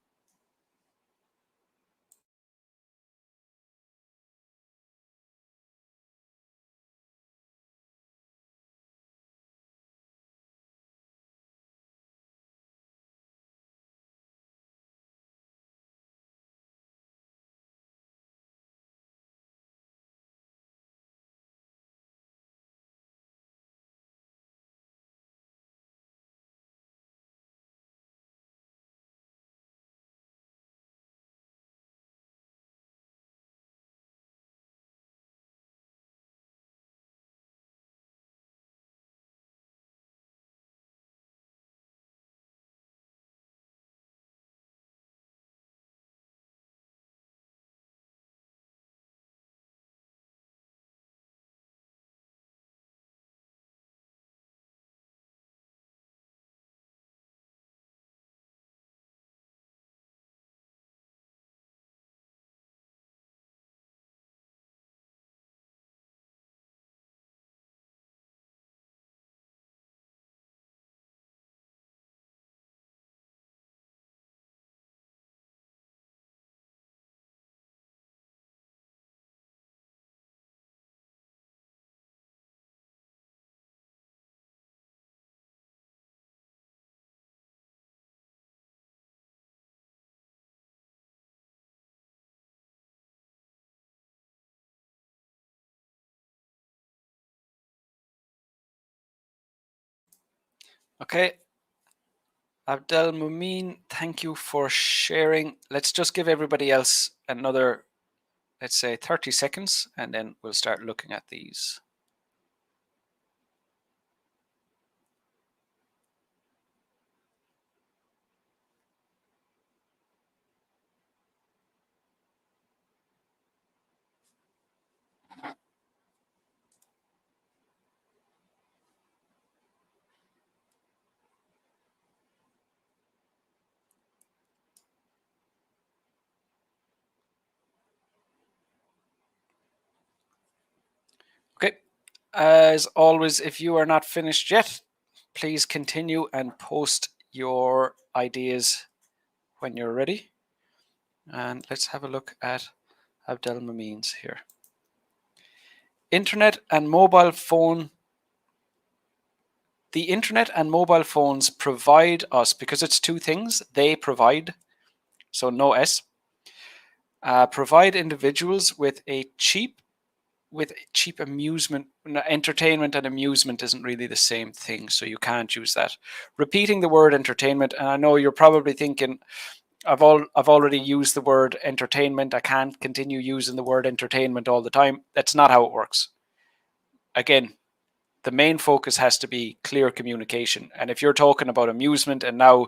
Okay. Abdel Mumin, thank you for sharing. Let's just give everybody else another, let's say 30 seconds, and then we'll start looking at these. Okay. As always, if you are not finished yet, please continue and post your ideas when you're ready. And let's have a look at Abdel Mumin's here. Internet and mobile phone. The internet and mobile phones provide us, because it's two things, they provide, so no S, provide individuals with cheap amusement. Entertainment and amusement isn't really the same thing, so you can't use that. Repeating the word entertainment, and I know you're probably thinking, I've already used the word entertainment. I can't continue using the word entertainment all the time. That's not how it works. Again, the main focus has to be clear communication. And if you're talking about amusement and now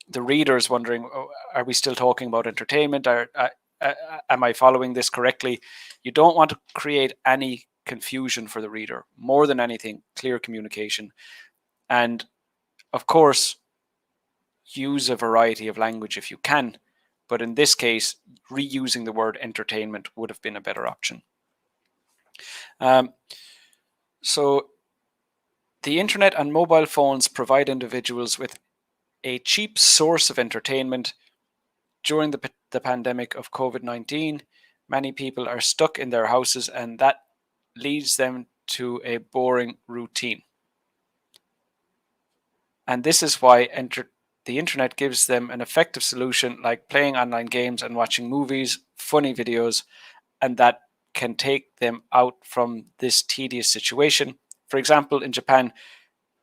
the reader is wondering, oh, are we still talking about entertainment? Am I following this correctly? You don't want to create any confusion for the reader. More than anything, clear communication. And of course, use a variety of language if you can. But in this case, reusing the word entertainment would have been a better option. So the internet and mobile phones provide individuals with a cheap source of entertainment. During the pandemic of COVID-19, many people are stuck in their houses, and that leads them to a boring routine. And this is why the internet gives them an effective solution, like playing online games and watching movies, funny videos, and that can take them out from this tedious situation. For example, in Japan,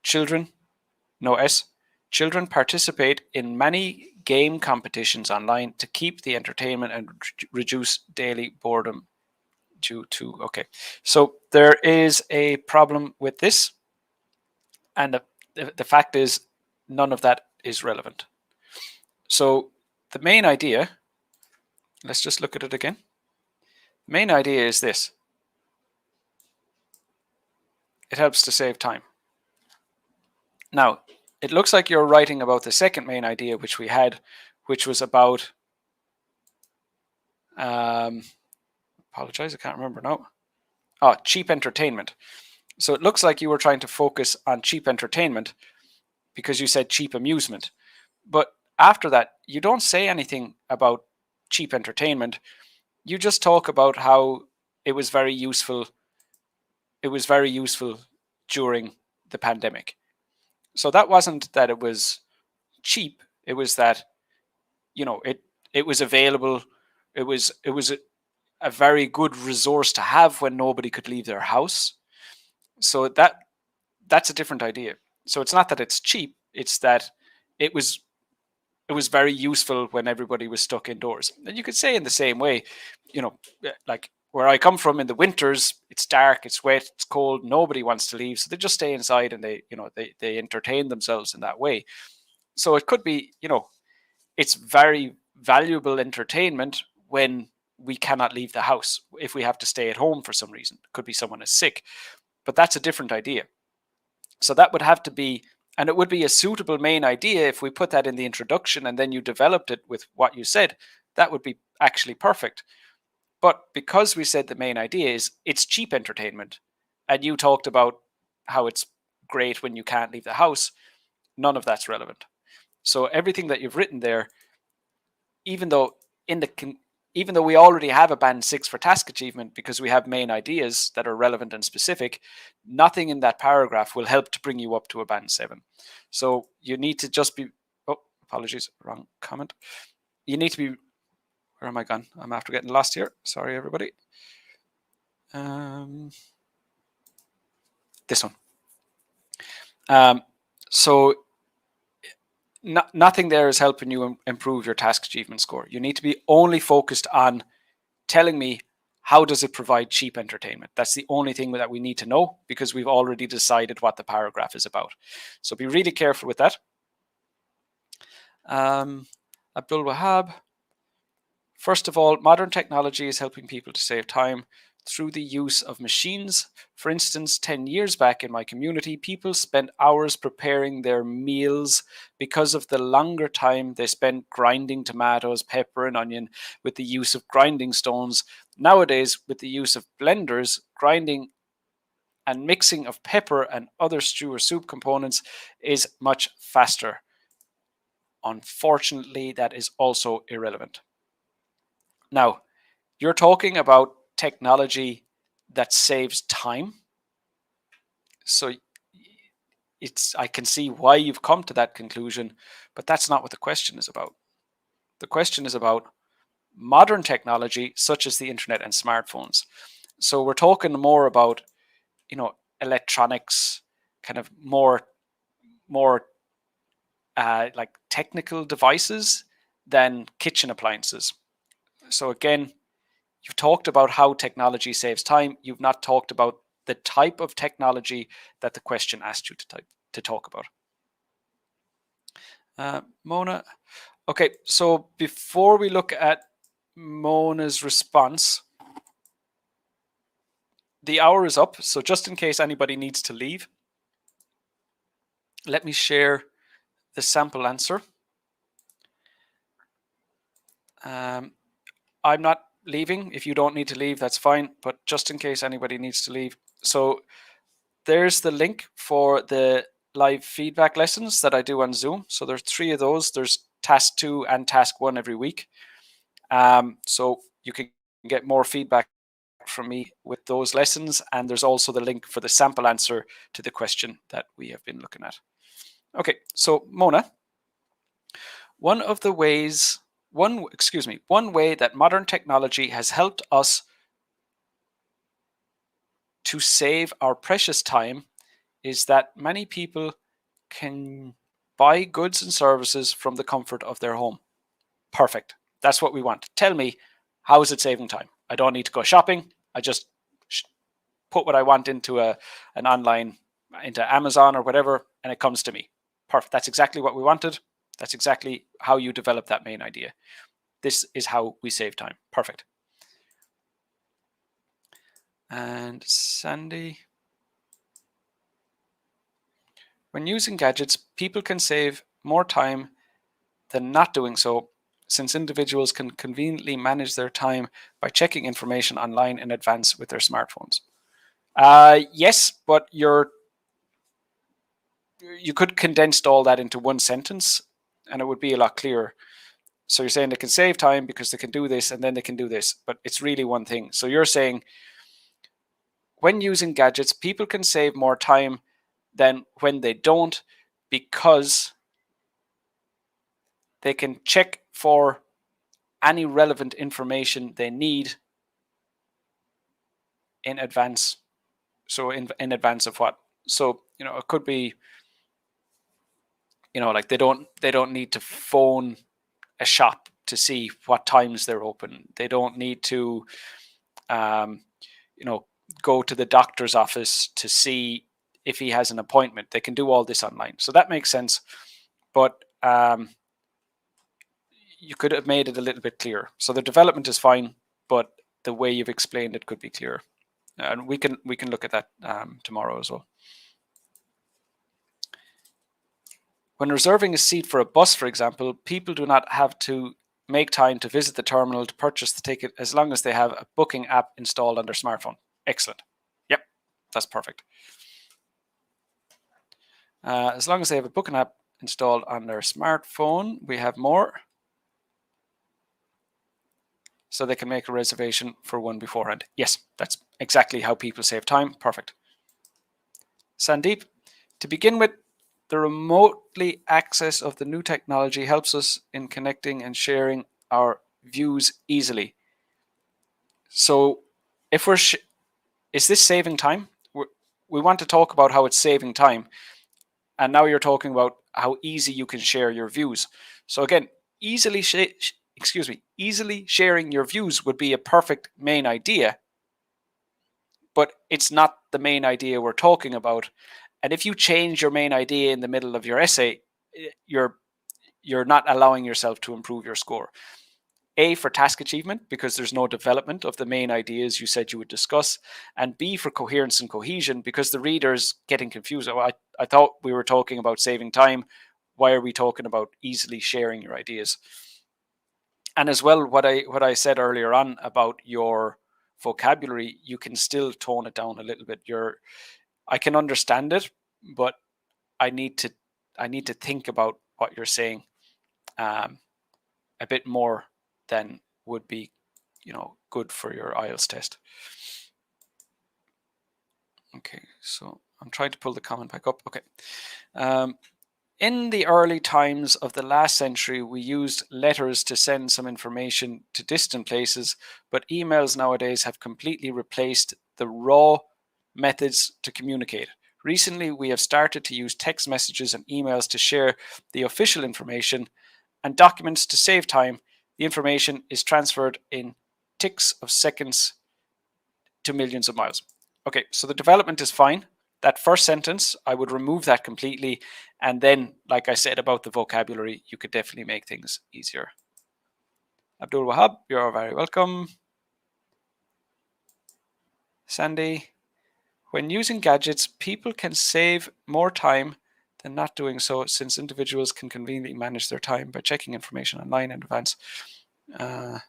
children participate in many game competitions online to keep the entertainment and reduce daily boredom so there is a problem with this, and the fact is none of that is relevant. So the main idea, let's just look at it again. The main idea is this: it helps to save time. Now, it looks like you're writing about the second main idea which we had, which was about apologize, I can't remember now. Cheap entertainment. So it looks like you were trying to focus on cheap entertainment because you said cheap amusement. But after that, you don't say anything about cheap entertainment. You just talk about how it was very useful. It was very useful during the pandemic. So that wasn't that it was cheap. It was that, it was available. It was a very good resource to have when nobody could leave their house. So that's a different idea. So it's not that it's cheap, it's that it was very useful when everybody was stuck indoors. And you could say in the same way, like where I come from in the winters, it's dark, it's wet, it's cold, nobody wants to leave, so they just stay inside and they entertain themselves in that way. So it could be, it's very valuable entertainment when we cannot leave the house, if we have to stay at home for some reason. It could be someone is sick, but that's a different idea. So that would have to be, and it would be a suitable main idea if we put that in the introduction and then you developed it with what you said. That would be actually perfect. But because we said the main idea is it's cheap entertainment, and you talked about how it's great when you can't leave the house, none of that's relevant. So everything that you've written there, even though we already have a band 6 for task achievement because we have main ideas that are relevant and specific, nothing in that paragraph will help to bring you up to a band 7. So you need to just be, apologies, wrong comment. You need to be, where am I gone? I'm after getting lost here. Sorry, everybody. This one. So nothing there is helping you improve your task achievement score. You need to be only focused on telling me, how does it provide cheap entertainment? That's the only thing that we need to know, because we've already decided what the paragraph is about. So be really careful with that. Abdul Wahab. First of all, modern technology is helping people to save time through the use of machines. For instance, 10 years back in my community, people spent hours preparing their meals because of the longer time they spent grinding tomatoes, pepper, and onion with the use of grinding stones. Nowadays, with the use of blenders, grinding and mixing of pepper and other stew or soup components is much faster. Unfortunately, that is also irrelevant. Now, you're talking about technology that saves time. So I can see why you've come to that conclusion, but that's not what the question is about. The question is about modern technology such as the internet and smartphones. So we're talking more about, electronics, kind of more like technical devices than kitchen appliances. So again, you've talked about how technology saves time. You've not talked about the type of technology that the question asked you to talk about. Mona. Okay, so before we look at Mona's response, the hour is up, so just in case anybody needs to leave, let me share the sample answer. I'm not leaving. If you don't need to leave, that's fine, but just in case anybody needs to leave. So there's the link for the live feedback lessons that I do on Zoom. So there's 3 of those. There's task 2 and task 1 every week. So you can get more feedback from me with those lessons. And there's also the link for the sample answer to the question that we have been looking at. Okay, so Mona, one way that modern technology has helped us to save our precious time is that many people can buy goods and services from the comfort of their home. Perfect. That's what we want. Tell me, how is it saving time? I don't need to go shopping. I just put what I want into an online, into Amazon or whatever, and it comes to me. Perfect. That's exactly what we wanted. That's exactly how you develop that main idea. This is how we save time. Perfect. And Sandy, when using gadgets, people can save more time than not doing so, since individuals can conveniently manage their time by checking information online in advance with their smartphones. Yes, but you could condense all that into one sentence and it would be a lot clearer. So you're saying they can save time because they can do this and then they can do this, but it's really one thing. So you're saying when using gadgets, people can save more time than when they don't, because they can check for any relevant information they need in advance. So in advance of what? So, it could be, like they don't need to phone a shop to see what times they're open. They don't need to, go to the doctor's office to see if he has an appointment. They can do all this online. So that makes sense. But you could have made it a little bit clearer. So the development is fine, but the way you've explained it could be clearer. And we can look at that tomorrow as well. When reserving a seat for a bus, for example, people do not have to make time to visit the terminal to purchase the ticket as long as they have a booking app installed on their smartphone. Excellent. Yep, that's perfect. As long as they have a booking app installed on their smartphone, we have more. So they can make a reservation for one beforehand. Yes, that's exactly how people save time. Perfect. Sandeep, to begin with, the remotely access of the new technology helps us in connecting and sharing our views easily. So if is this saving time? We want to talk about how it's saving time. And now you're talking about how easy you can share your views. So again, easily sharing your views would be a perfect main idea, but it's not the main idea we're talking about. And if you change your main idea in the middle of your essay, you're not allowing yourself to improve your score. A, for task achievement, because there's no development of the main ideas you said you would discuss, and B, for coherence and cohesion, because the reader's getting confused. Oh, I thought we were talking about saving time. Why are we talking about easily sharing your ideas? And as well, what I said earlier on about your vocabulary, you can still tone it down a little bit. I can understand it, but I need to think about what you're saying a bit more than would be, good for your IELTS test. Okay, so I'm trying to pull the comment back up. Okay. In the early times of the last century, we used letters to send some information to distant places, but emails nowadays have completely replaced the raw methods to communicate. Recently, we have started to use text messages and emails to share the official information, and documents to save time. The information is transferred in ticks of seconds to millions of miles. Okay, so the development is fine. That first sentence, I would remove that completely. And then, like I said about the vocabulary, you could definitely make things easier. Abdul Wahab, you're very welcome. Sandy, when using gadgets, people can save more time than not doing so, since individuals can conveniently manage their time by checking information online in advance. So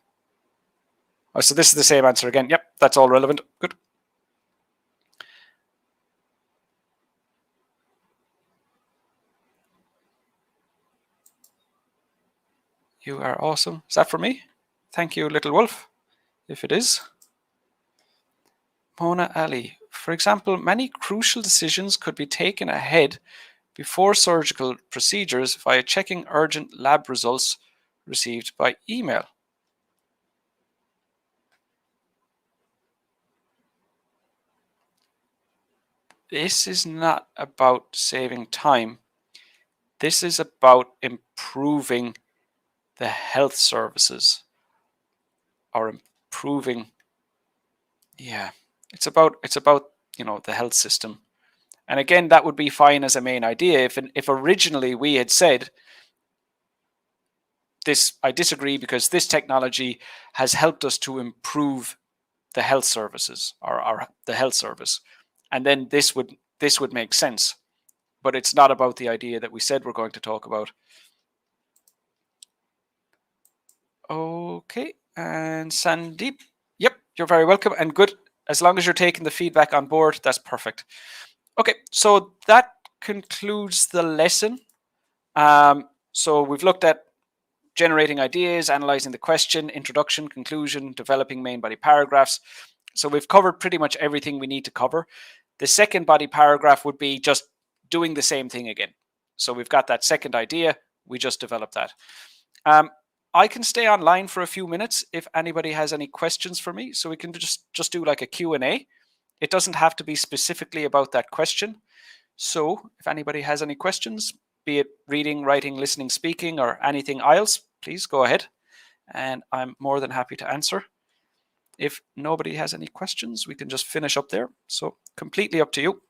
this is the same answer again. Yep, that's all relevant. Good. You are awesome. Is that for me? Thank you, Little Wolf, if it is. Mona Ali. For example, many crucial decisions could be taken ahead before surgical procedures via checking urgent lab results received by email. This is not about saving time. This is about improving the health services, or improving, it's about the health system. And again, that would be fine as a main idea if originally we had said this, I disagree because this technology has helped us to improve the health services, or the health service, and then this would make sense. But it's not about the idea that we said we're going to talk about. Okay, and Sandeep, yep, you're very welcome and good. As long as you're taking the feedback on board, that's perfect. Okay, so that concludes the lesson. So we've looked at generating ideas, analyzing the question, introduction, conclusion, developing main body paragraphs. So we've covered pretty much everything we need to cover. The second body paragraph would be just doing the same thing again. So we've got that second idea, we just developed that. I can stay online for a few minutes if anybody has any questions for me, so we can just do like a Q&A. It doesn't have to be specifically about that question. So if anybody has any questions, be it reading, writing, listening, speaking, or anything IELTS, please go ahead, and I'm more than happy to answer. If nobody has any questions, we can just finish up there. So completely up to you.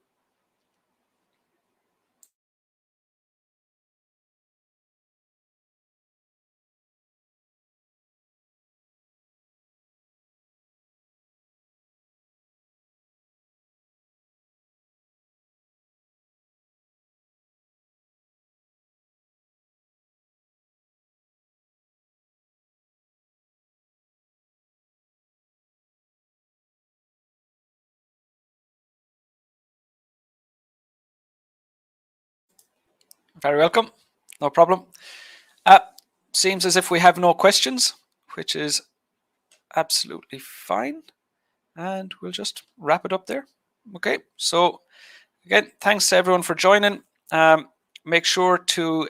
Very welcome. No problem. Seems as if we have no questions, which is absolutely fine. And we'll just wrap it up there. Okay, so again, thanks to everyone for joining. Make sure to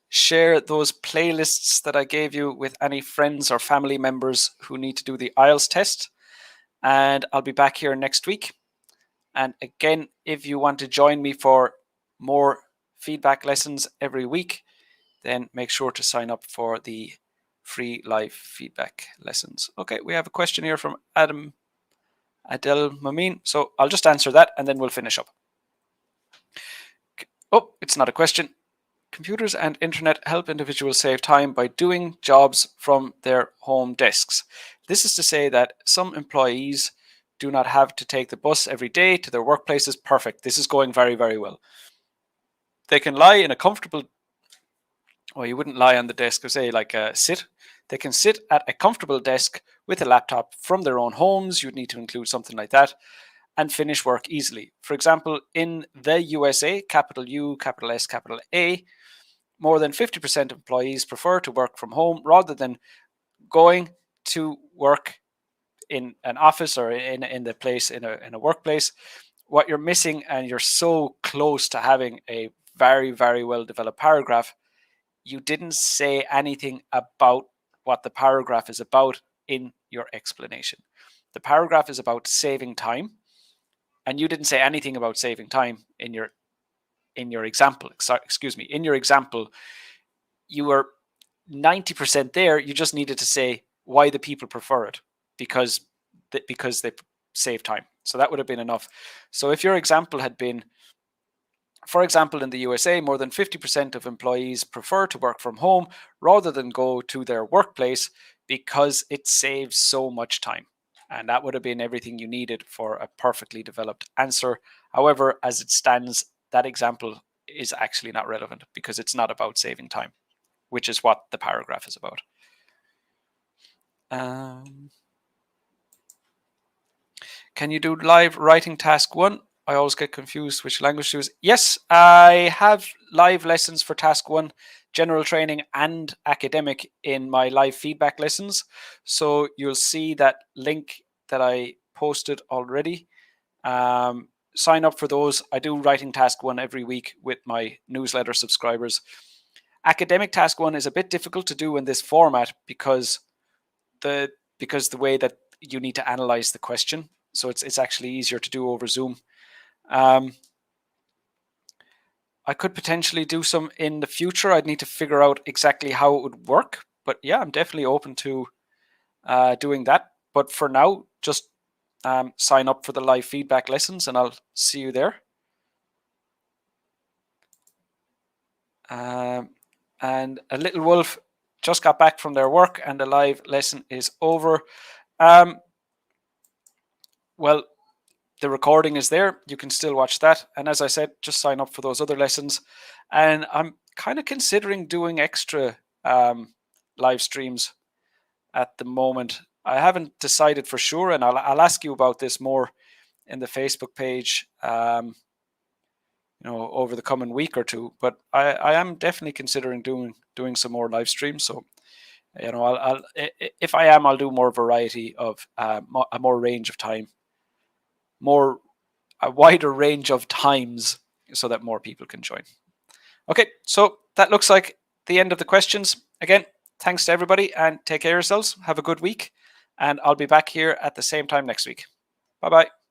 share those playlists that I gave you with any friends or family members who need to do the IELTS test. And I'll be back here next week. And again, if you want to join me for more feedback lessons every week, then make sure to sign up for the free live feedback lessons. Okay, we have a question here from Adam Adel Mamin. So I'll just answer that and then we'll finish up. Oh, it's not a question. Computers and internet help individuals save time by doing jobs from their home desks. This is to say that some employees do not have to take the bus every day to their workplaces. Perfect. This is going very, very well. They can lie in a comfortable, well, you wouldn't lie on the desk, or say like sit. They can sit at a comfortable desk with a laptop from their own homes. You'd need to include something like that, and finish work easily. For example, in the USA, capital U, capital S, capital A, more than 50% of employees prefer to work from home rather than going to work in an office or in the place in a workplace. What you're missing, and you're so close to having a very, very well developed paragraph, you didn't say anything about what the paragraph is about in your explanation. The paragraph is about saving time, and you didn't say anything about saving time in your example. Excuse me. In your example, you were 90% there. You just needed to say why the people prefer it, because they save time. So that would have been enough. So if your example had been, for example, in the USA, more than 50% of employees prefer to work from home rather than go to their workplace because it saves so much time. And that would have been everything you needed for a perfectly developed answer. However, as it stands, that example is actually not relevant because it's not about saving time, which is what the paragraph is about. Can you do live writing task 1? I always get confused which language to use. Yes, I have live lessons for task 1, general training and academic in my live feedback lessons. So you'll see that link that I posted already. Sign up for those. I do writing task 1 every week with my newsletter subscribers. Academic task 1 is a bit difficult to do in this format because the way that you need to analyze the question. So it's actually easier to do over Zoom. I could potentially do some in the future. I'd need to figure out exactly how it would work. But yeah, I'm definitely open to doing that. But for now, just sign up for the live feedback lessons and I'll see you there. And a little wolf just got back from their work and the live lesson is over. Well, the recording is there. You can still watch that. And as I said, just sign up for those other lessons. And I'm kind of considering doing extra live streams at the moment. I haven't decided for sure, and I'll ask you about this more in the Facebook page, over the coming week or two. But I am definitely considering doing some more live streams. So, I'll if I am, I'll do more variety of a more range of time, a wider range of times, so that more people can join. Okay, so that looks like the end of the questions. Again, thanks to everybody and take care of yourselves. Have a good week. And I'll be back here at the same time next week. Bye-bye.